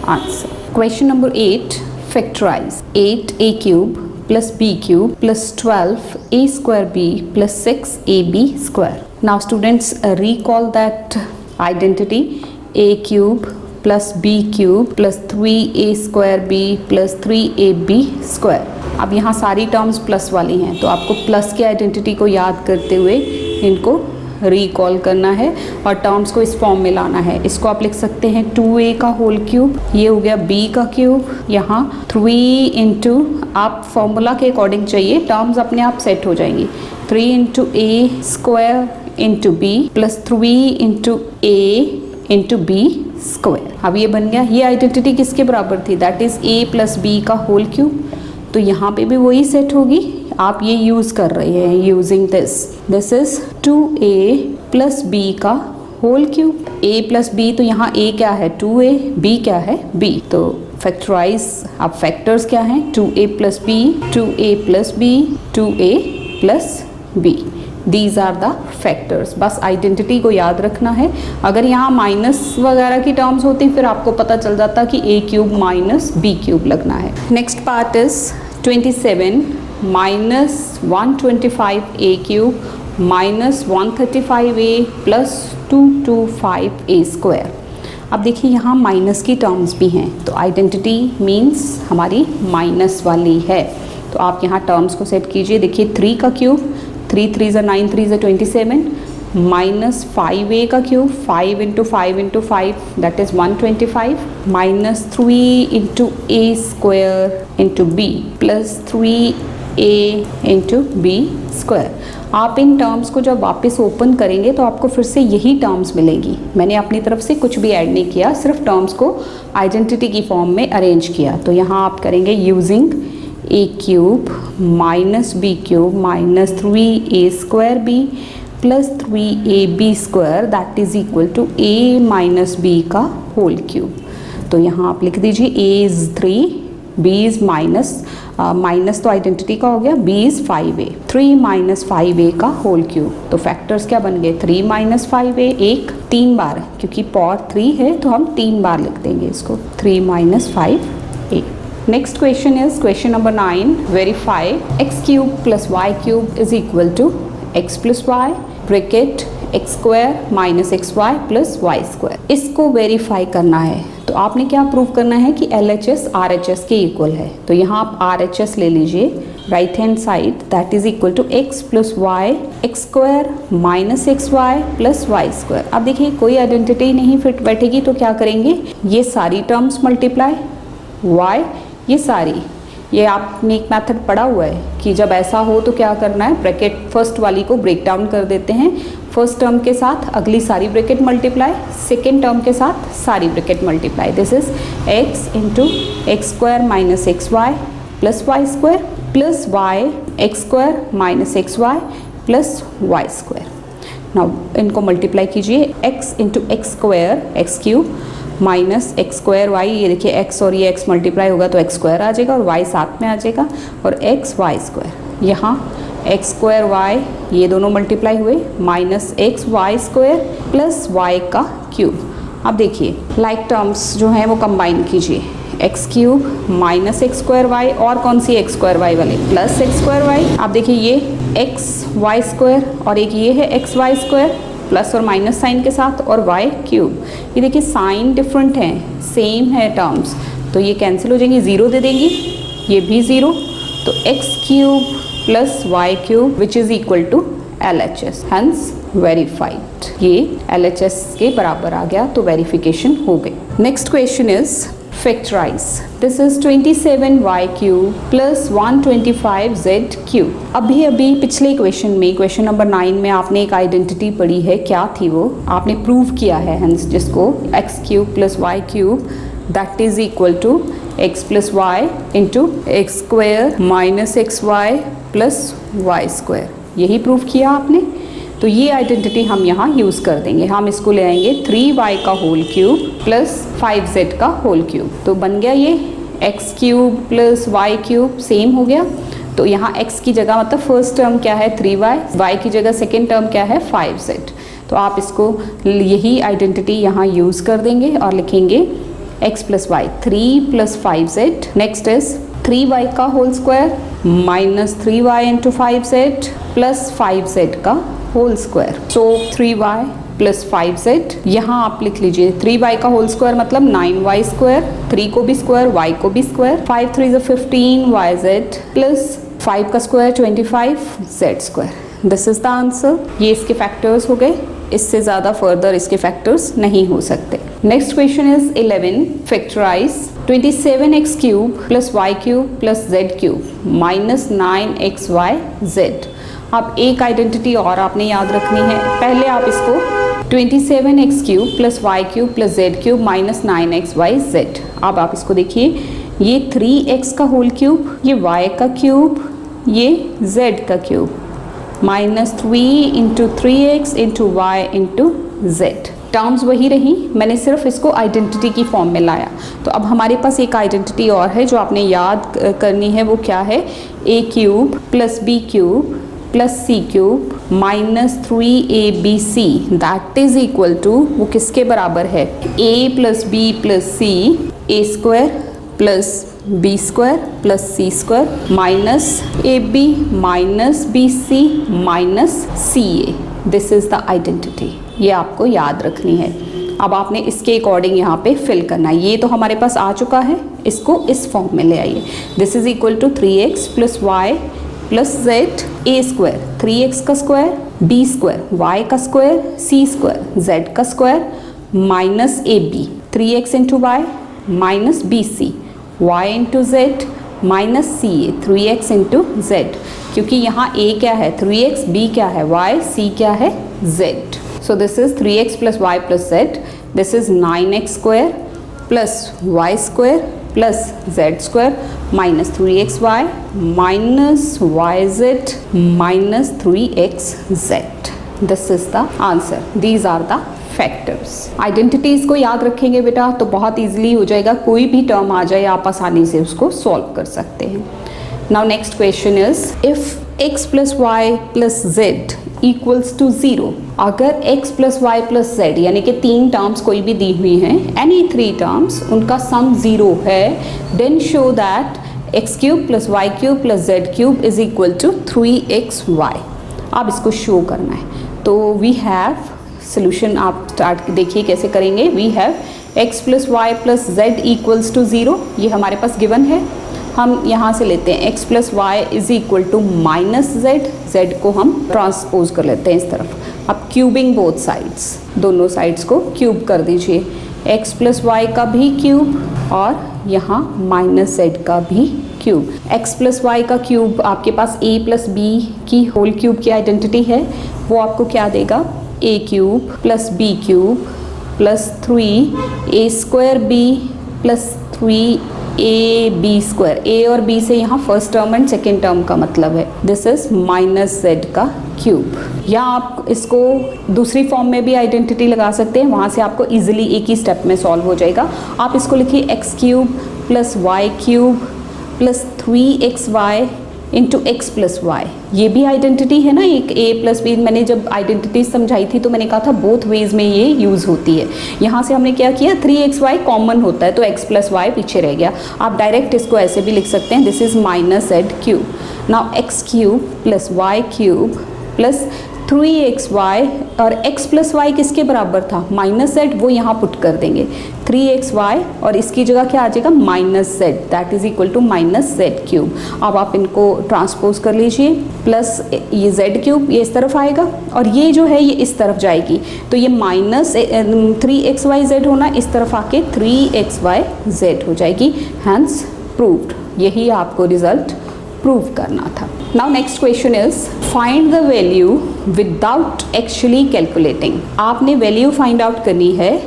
answer. Question number 8, factorise 8a cube plus b cube plus 12a square b plus 6ab square. Now students, recall that identity a cube plus b cube plus 3a square b plus 3ab square. अब यहाँ सारी terms plus वाली हैं, तो आपको plus की identity को याद करते हुए इनको रिकॉल करना है और टर्म्स को इस फॉर्म में लाना है। इसको आप लिख सकते हैं 2a का होल क्यूब, ये हो गया b का क्यूब, यहाँ 3 इंटू, आप फॉर्मूला के अकॉर्डिंग चाहिए, टर्म्स अपने आप सेट हो जाएंगी, 3 into a square into b plus 3 into a into b square. अब ये बन गया। ये आइडेंटिटी किसके बराबर थी? That is a plus b का होल क्यूब, तो यहाँ पे भी वही सेट होगी। आप ये यूज़ कर रहे हैं, using this is 2a plus b का whole cube, a plus b, तो यहाँ a क्या है? 2a, b क्या है? b। तो फैक्टराइज, अब फैक्टर्स क्या हैं? 2a plus b, 2a plus b, 2a plus b, these are the factors. बस आइडेंटिटी को याद रखना है। अगर यहाँ माइनस वगैरह की टर्म्स होती फिर आपको पता चल जाता कि a cube minus b cube लगना है। Next part is 27 minus 125a cube minus 135a plus 225a square. अब देखिए यहाँ माइनस की टर्म्स भी हैं, तो आइडेंटिटी मीन्स हमारी माइनस वाली है, तो आप यहाँ टर्म्स को सेट कीजिए। देखिए 3 का क्यूब, 3 3 9 3 27, माइनस 5a का cube, 5 into 5 into 5 that is 125, minus 3 into a square into b plus 3a into b square. आप इन टर्म्स को जब वापस ओपन करेंगे तो आपको फिर से यही टर्म्स मिलेंगी। मैंने अपनी तरफ से कुछ भी ऐड नहीं किया, सिर्फ टर्म्स को आइडेंटिटी की फॉर्म में अरेंज किया। तो यहाँ आप करेंगे using a cube minus b cube minus 3a square b plus 3ab square that is equal to a minus b का होल क्यूब। तो यहाँ आप लिख दीजिए a is 3, b is minus तो आइडेंटिटी का हो गया, b is 5a, 3 minus 5a का होल क्यूब। तो फैक्टर्स क्या बन गए? 3 माइनस 5a, एक 3 बार, क्योंकि पावर 3 है तो हम 3 बार लिख देंगे इसको, 3 minus 5a। Next question is question number 9, verify x cube plus y cube is equal to x plus y bracket x square minus x y plus y square. इसको verify करना है तो आपने क्या प्रूव करना है कि LHS RHS के इक्वल है। तो यहाँ आप RHS ले लीजिए right hand side, that is equal to x plus y x square minus x y plus y square. अब देखिए कोई आइडेंटिटी नहीं फिट बैठेगी तो क्या करेंगे, ये सारी टर्म्स मल्टीप्लाई वाई, ये सारी, ये आपने एक मेथड पढ़ा हुआ है कि जब ऐसा हो तो क्या करना है, ब्रैकेट फर्स्ट वाली को ब्रेक डाउन कर देते हैं, फर्स्ट टर्म के साथ अगली सारी ब्रैकेट मल्टीप्लाई, सेकेंड टर्म के साथ सारी bracket multiply. This is x into x square minus x y plus y square plus y x square minus x y plus y square. Now इनको multiply कीजिए, x into x square x cube minus x square y, ये देखिए x और ये x multiply होगा तो x square आ जाएगा और वाई साथ में आ जाएगा, और एक्स वाई स्क्वायर, यहाँ एक्स स्क्वायर वाई ये दोनों मल्टीप्लाई हुए, minus x y square plus y का क्यूब। अब देखिए लाइक टर्म्स जो हैं वो कंबाइन कीजिए, x cube minus x square y, और कौन सी एक्स स्क्वायर वाई वाले प्लस एक्स स्क्वायर वाई। आप देखिए ये एक्स वाई स्क्वायर और एक ये है एक्स वाई स्क्वायर प्लस और माइनस साइन के साथ, और वाई क्यूब। ये देखिए साइन डिफरेंट हैं, सेम है टर्म्स, तो ये कैंसिल हो जाएंगी, ज़ीरो दे देंगी, ये भी ज़ीरो, तो x cube plus y cube which is equal to LHS, hence verified। ये LHS के बराबर आ गया तो वेरिफिकेशन हो गई। Next question is factorize. This is 27y cube plus 125z cube। अभी पिछले इक्वेशन में, इक्वेशन नंबर 9 में आपने एक आइडेंटिटी पढ़ी है, क्या थी वो आपने प्रूव किया है, hence जिसको x cube plus y cube that is equal to x plus y into x square minus x y plus y square, यही प्रूव किया आपने। तो ये आइडेंटिटी हम यहाँ यूज़ कर देंगे, हम इसको ले आएंगे 3y का होल क्यूब प्लस 5z का होल क्यूब, तो बन गया ये x cube plus y cube, same हो गया। तो यहाँ x की जगह मतलब फर्स्ट टर्म क्या है 3y, y की जगह सेकेंड टर्म क्या है 5z, तो आप इसको यही आइडेंटिटी यहाँ यूज़ कर देंगे और लिखेंगे x plus y 3 plus 5z। Next is 3y का whole square minus 3y into 5z plus 5z का होल स्क्वायर, सो 3y प्लस 5z। यहाँ आप लिख लीजिए 3y का होल स्क्वायर मतलब 9y स्क्वायर, 3 को भी स्क्वायर y को भी स्क्वायर, 5 3 15yz प्लस 5 का square 25z square. This is the answer. ये इसके फैक्टर्स हो गए, इससे ज़्यादा फर्दर इसके फैक्टर्स नहीं हो सकते। Next question is 11 factorise 27x cube plus y cube plus z cube minus 9xyz। अब एक आइडेंटिटी और आपने याद रखनी है, पहले आप इसको 27x cube plus y cube plus z cube minus 9xyz। अब आप इसको देखिए, ये 3x का होल क्यूब, ये y का क्यूब, ये z का cube, minus 3 into 3x into y into z। Terms वही रही, मैंने सिर्फ इसको आइडेंटिटी की फॉर्म में लाया। तो अब हमारे पास एक आइडेंटिटी और है जो आपने याद करनी है, वो क्या है, a cube plus b cube plus c cube minus 3abc that is equal to, वो किसके बराबर है, a plus B plus c, a square plus B square plus C square minus ab minus b c minus c a. This is the identity, ये आपको याद रखनी है। अब आपने इसके अकॉर्डिंग यहाँ पे फिल करना है। ये तो हमारे पास आ चुका है, इसको इस फॉर्म में ले आइए। This is equal to 3x plus y plus z, a square 3x का स्क्वायर, बी स्क्वायर वाई का स्क्वायर, सी स्क्वायर जेड का square minus a b 3x into y minus b c y into z minus c a 3x into z, क्योंकि यहाँ a क्या है 3x, b क्या है y, c क्या है z। So this is 3x plus y plus z, this is 9x square plus y square plus z square minus 3xy minus yz minus 3xz। This is the answer, these are the factors. Identities को याद रखेंगे बेटा तो बहुत easily हो जाएगा, कोई भी टर्म आ जाए आप आसानी से उसको सॉल्व कर सकते हैं। Now next question is if x plus y plus z equals to 0, अगर x plus y plus z यानी कि 3 टर्म्स कोई भी दी हुई हैं, एनी 3 टर्म्स, उनका सम 0 है, then show that x cube plus y cube plus z cube is equal to 3xy। अब इसको शो करना है, तो वी हैव सोल्यूशन, आप स्टार्ट देखिए कैसे करेंगे। We have x plus y plus z equals to 0, ये हमारे पास गिवन है। हम यहाँ से लेते हैं x plus y is equal to minus z, z को हम ट्रांसपोज कर लेते हैं इस तरफ। अब क्यूबिंग बोथ साइड्स, दोनों साइड्स को क्यूब कर दीजिए, x प्लस वाई का भी क्यूब और यहाँ माइनस जेड का भी क्यूब। x प्लस वाई का क्यूब आपके पास a प्लस बी की होल क्यूब की आइडेंटिटी है, वो आपको क्या देगा, a cube plus B cube plus 3a square B plus 3ab square. a और b से यहाँ first term and second term का मतलब है, दिस इज माइनस जेड का क्यूब। या आप इसको दूसरी फॉर्म में भी आइडेंटिटी लगा सकते हैं, वहाँ से आपको इजीली एक ही स्टेप में सॉल्व हो जाएगा। आप इसको लिखिए x cube plus y cube plus 3xy into x plus y. ये भी आइडेंटिटी है ना, एक a प्लस बी। मैंने जब आइडेंटिटी समझाई थी तो मैंने कहा था बोथ वेज में ये यूज़ होती है। यहाँ से हमने क्या किया, 3xy कॉमन होता है तो x प्लस वाई पीछे रह गया। आप डायरेक्ट इसको ऐसे भी लिख सकते हैं, this is minus z cube. Now x cube plus y cube plus 3xy, और x प्लस वाई किसके बराबर था, माइनस z, वो यहाँ पुट कर देंगे 3xy और इसकी जगह क्या आ जाएगा minus z, that is equal to minus z cube. अब आप इनको ट्रांसपोज कर लीजिए, प्लस ये z क्यूब ये इस तरफ आएगा और ये जो है ये इस तरफ जाएगी, तो ये माइनस 3xyz होना इस तरफ आके 3xyz हो जाएगी। Hence proved. यही आपको रिजल्ट प्रूव करना था। Now next question is find the value without actually calculating. आपने वैल्यू फाइंड आउट करनी है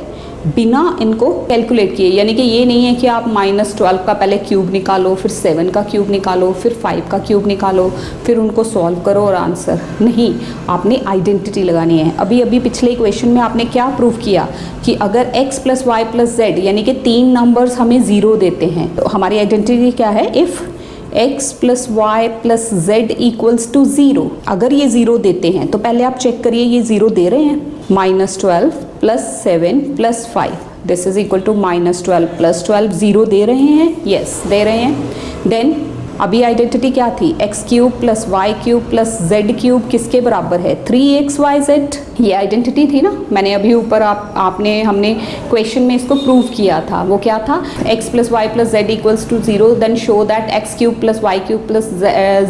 बिना इनको कैलकुलेट किए, यानी कि ये नहीं है कि आप -12 का पहले क्यूब निकालो, फिर 7 का क्यूब निकालो, फिर 5 का क्यूब निकालो, फिर उनको सॉल्व करो और आंसर नहीं, आपने आइडेंटिटी लगानी है। अभी अभी पिछले इक्वेशन में आपने क्या प्रूव किया कि अगर x plus y plus z यानी कि 3 नंबर्स हमें 0 देते हैं तो हमारी आइडेंटिटी क्या है, if x plus y plus z equals to 0। अगर ये 0 देते हैं तो पहले आप चेक करिए ये 0 दे रहे हैं, -12 plus 7 plus 5, this is equal to -12 plus 12, 0 दे रहे हैं, यस दे रहे हैं। देन अभी आइडेंटिटी क्या थी, x cube plus y cube plus z cube किसके बराबर है, 3xyz। ये आइडेंटिटी थी ना, मैंने अभी ऊपर हमने क्वेश्चन में इसको प्रूव किया था। वो क्या था, x plus y plus z equals to 0, then show that x cube plus y cube plus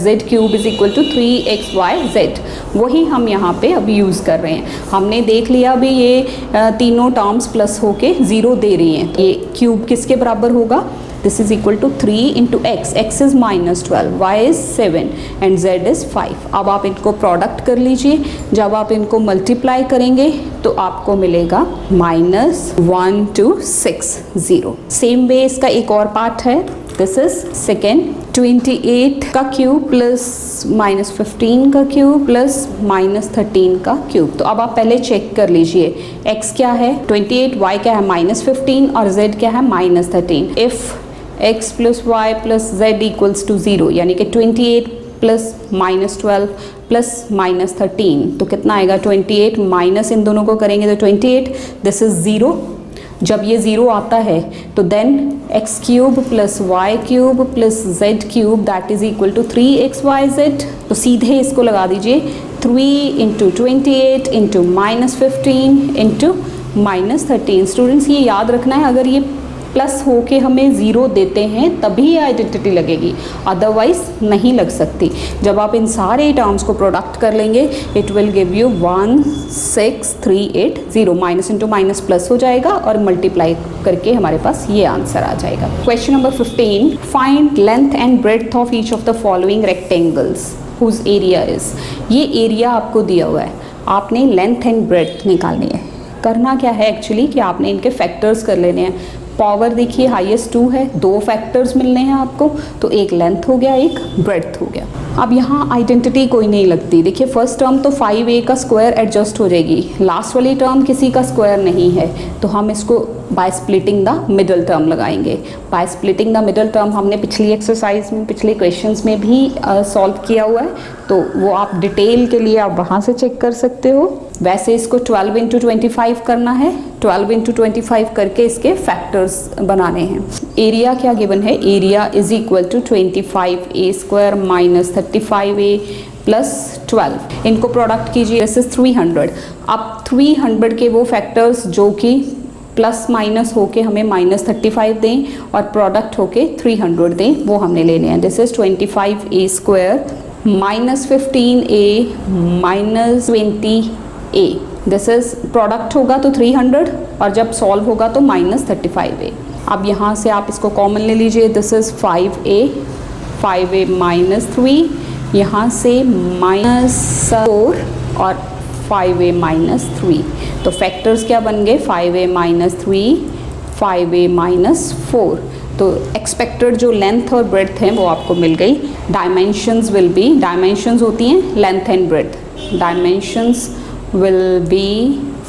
z cube is equal to 3xyz। वही हम यहाँ पे अभी यूज़ कर रहे हैं। हमने देख लिया अभी ये तीनों टर्म्स प्लस होके 0 दे रही हैं, ये क्यूब किसके बराबर होगा, this is equal to 3 into x, x is -12, y is 7 and z is 5। अब आप इनको प्रोडक्ट कर लीजिए, जब आप इनको मल्टीप्लाई करेंगे तो आपको मिलेगा -1260। सेम वे इसका एक और पार्ट है, दिस इज सेकेंड, 28 का क्यूब प्लस -15 का क्यूब प्लस -13 का क्यूब। तो अब आप पहले चेक कर लीजिए x क्या है 28, y क्या है -15 और z क्या है -13। If x plus y plus z equals to 0 यानी कि 28 प्लस -12 प्लस -13 तो कितना आएगा, 28 माइनस इन दोनों को करेंगे तो 28, दिस इज 0। जब ये 0 आता है तो then x cube plus y cube plus z cube that is equal to 3xyz। तो सीधे इसको लगा दीजिए 3 इंटू 28 इंटू -15 इंटू -13। स्टूडेंट्स ये याद रखना है, अगर ये प्लस होके हमें 0 देते हैं तभी आइडेंटिटी लगेगी, अदरवाइज नहीं लग सकती। जब आप इन सारे टर्म्स को प्रोडक्ट कर लेंगे it will give you 16380, minus into minus plus हो जाएगा और मल्टीप्लाई करके हमारे पास ये आंसर आ जाएगा। Question number 15, find length and breadth of each of the following rectangles whose area is. ये एरिया आपको दिया हुआ है, आपने लेंथ एंड ब्रेड्थ निकालनी है। करना क्या है एक्चुअली कि आपने इनके फैक्टर्स कर लेने हैं। पावर देखिए हाईएस्ट 2 है, 2 फैक्टर्स मिलने हैं आपको, तो एक लेंथ हो गया एक ब्रेड्थ हो गया। अब यहाँ आइडेंटिटी कोई नहीं लगती। देखिए फर्स्ट टर्म तो 5a का स्क्वायर एडजस्ट हो जाएगी, लास्ट वाली टर्म किसी का स्क्वायर नहीं है, तो हम इसको by splitting the middle term लगाएंगे। By splitting the middle term हमने पिछली एक्सरसाइज में पिछले क्वेश्चंस में भी सॉल्व किया हुआ है, तो वो आप डिटेल के लिए आप वहाँ से चेक कर सकते हो। वैसे इसको 12 इंटू 25 करना है, 12 इंटू 25 करके इसके फैक्टर्स बनाने हैं। एरिया क्या गिवन है, area is equal to 25a square minus 35a plus 12। इनको प्रोडक्ट कीजिए, दिस इज 300। अब 300 के वो फैक्टर्स जो कि प्लस माइनस होके हमें -35 दें और प्रोडक्ट होके 300 दें, वो हमने लेने हैं। This is 25a square minus 15a minus 20a, this is product होगा तो 300 और जब सॉल्व होगा तो -35a। अब यहाँ से आप इसको कॉमन ले लीजिए, दिस इज 5a माइनस 3, यहाँ से -4 और 5a माइनस 3, तो फैक्टर्स क्या बन गए 5a माइनस 3, 5a माइनस 4। तो एक्सपेक्टेड जो लेंथ और ब्रेड्थ है वो आपको मिल गई। डायमेंशंस विल बी, डायमेंशंस होती हैं length and breadth, dimensions will be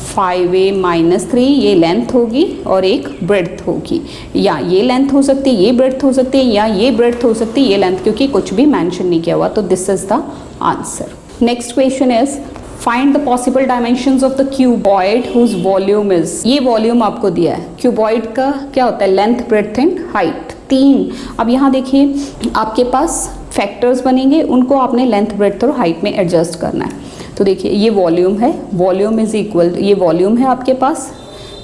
5a minus 3, ये लेंथ होगी और एक ब्रेड्थ होगी, या ये लेंथ हो सकती है, ये ब्रेड्थ हो सकती है, या ये ब्रेड्थ हो सकती है, ये लेंथ, क्योंकि कुछ भी मेंशन नहीं किया हुआ, तो this is the answer. Next question is find the possible dimensions of the cuboid whose volume is, ये वॉल्यूम आपको दिया है। क्यूबॉइड का क्या होता है, लेंथ, ब्रेड्थ एंड हाइट, 3। अब यहाँ देखिए आपके पास फैक्टर्स बनेंगे, उनको आपने लेंथ, ब्रेड्थ और हाइट में एडजस्ट करना है। तो देखिए ये वॉल्यूम है, वॉल्यूम इज इक्वल, ये वॉल्यूम है आपके पास,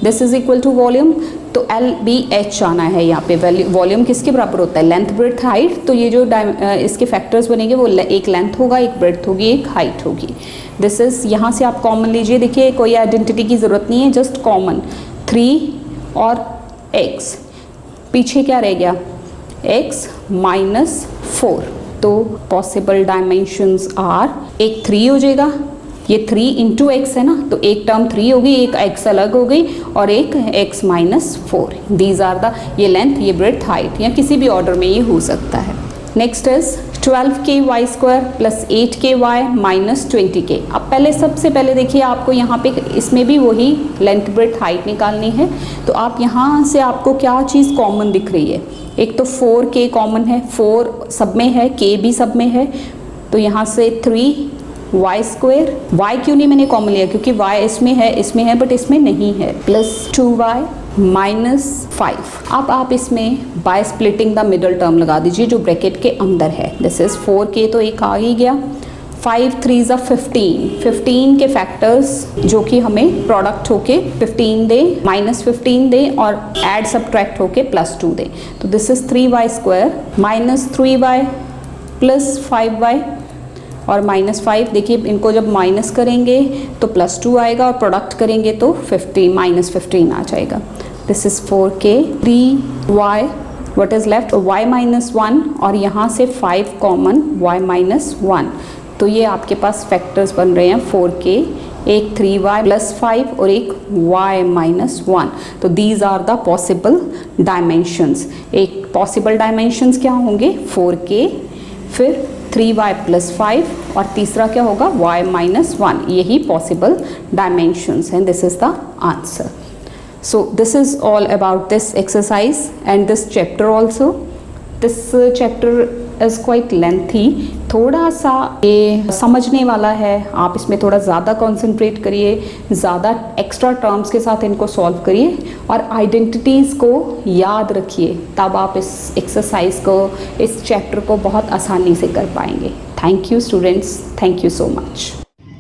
this is equal to volume, तो LBH आना है यहाँ पे। वॉल्यूम किसके बराबर होता है, लेंथ, ब्रेड्थ, हाइट। तो ये जो इसके फैक्टर्स बनेंगे वो एक लेंथ होगा, एक ब्रेड्थ होगी, एक हाइट होगी। दिस इज, यहाँ से आप कॉमन लीजिए, देखिए कोई आइडेंटिटी की ज़रूरत नहीं है, जस्ट कॉमन 3 और x, पीछे क्या रह गया, x माइनस 4। तो पॉसिबल डायमेंशंस आर, एक 3 हो जाएगा, ये 3 इंटू एक्स है ना, तो एक टर्म 3 होगी, एक x अलग हो गई, और एक x minus 4। These are the, ये लेंथ, ये ब्रेड्थ, हाइट, या किसी भी ऑर्डर में ये हो सकता है। Next is 12ky² plus 8ky minus 20k। अब पहले सबसे पहले देखिए आपको यहाँ पे इसमें भी वही लेंथ, ब्रेड्थ, हाइट निकालनी है। तो आप यहाँ से आपको क्या चीज़ कॉमन दिख रही है, एक तो 4k कॉमन है, 4 सब में है, k भी सब में है, तो यहाँ से 3y², y क्यों नहीं मैंने कॉमन लिया, क्योंकि y इसमें है बट इसमें नहीं है, प्लस 2y माइनस 5। अब आप इसमें bye splitting the middle term लगा दीजिए जो ब्रैकेट के अंदर है। दिस इज 4k, तो एक आ ही गया, 5 3 15, 15 के फैक्टर्स जो कि हमें प्रोडक्ट होके 15 दे, माइनस 15 दे, और ऐड सब्ट्रैक्ट होके प्लस 2 दे। तो this is 3y² minus 3y plus 5y और माइनस 5। देखिए इनको जब माइनस करेंगे तो प्लस 2 आएगा, और प्रोडक्ट करेंगे तो 15 माइनस 15 आ जाएगा। This is 4k, 3y, what is left, y minus 1, और यहाँ से 5 कॉमन, y माइनस 1। तो ये आपके पास फैक्टर्स बन रहे हैं 4k, एक 3y प्लस 5 और एक y माइनस 1। तो these are the possible dimensions. एक पॉसिबल डायमेंशंस क्या होंगे, 4k, फिर 3y प्लस 5, और तीसरा क्या होगा, y माइनस 1। यही पॉसिबल डायमेंशंस हैं। This is the answer. So this is all about this exercise and this chapter also. This chapter is quite lengthy, थोड़ा सा ये समझने वाला है, आप इसमें थोड़ा ज़्यादा कंसंट्रेट करिए, ज़्यादा एक्स्ट्रा टर्म्स के साथ इनको सॉल्व करिए, और आइडेंटिटीज़ को याद रखिए, तब आप इस एक्सरसाइज को, इस चैप्टर को बहुत आसानी से कर पाएंगे। Thank you students, thank you so much.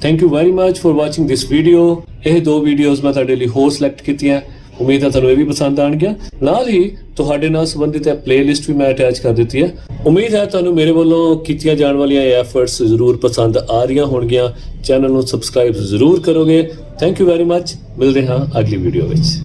Thank you very much for watching this video. ਇਹ 2 ਵੀਡੀਓਜ਼ ਮੈਂ ਤੁਹਾਡੇ ਲਈ ਹੋਰ ਸਿਲੈਕਟ ਕੀਤੀਆਂ, ਉਮੀਦ ਹੈ ਤੁਹਾਨੂੰ ਇਹ ਵੀ ਪਸੰਦ ਆਣਗੀਆਂ। ਨਾਲ ਹੀ ਤੁਹਾਡੇ ਨਾਲ ਸੰਬੰਧਿਤ ਇਹ ਪਲੇਲਿਸਟ ਵੀ ਮੈਂ ਅਟੈਚ ਕਰ ਦਿੱਤੀ ਹੈ। ਉਮੀਦ ਹੈ ਤੁਹਾਨੂੰ ਮੇਰੇ ਵੱਲੋਂ ਕੀਤੀਆਂ ਜਾਣ ਵਾਲੀਆਂ ਐਫਰਟਸ ਜ਼ਰੂਰ ਪਸੰਦ ਆ ਰਹੀਆਂ ਹੋਣਗੀਆਂ। ਚੈਨਲ ਨੂੰ ਸਬਸਕ੍ਰਾਈਬ ਜ਼ਰੂਰ ਕਰੋਗੇ। Thank you very much. ਮਿਲਦੇ ਹਾਂ ਅਗਲੀ ਵੀਡੀਓ ਵਿੱਚ।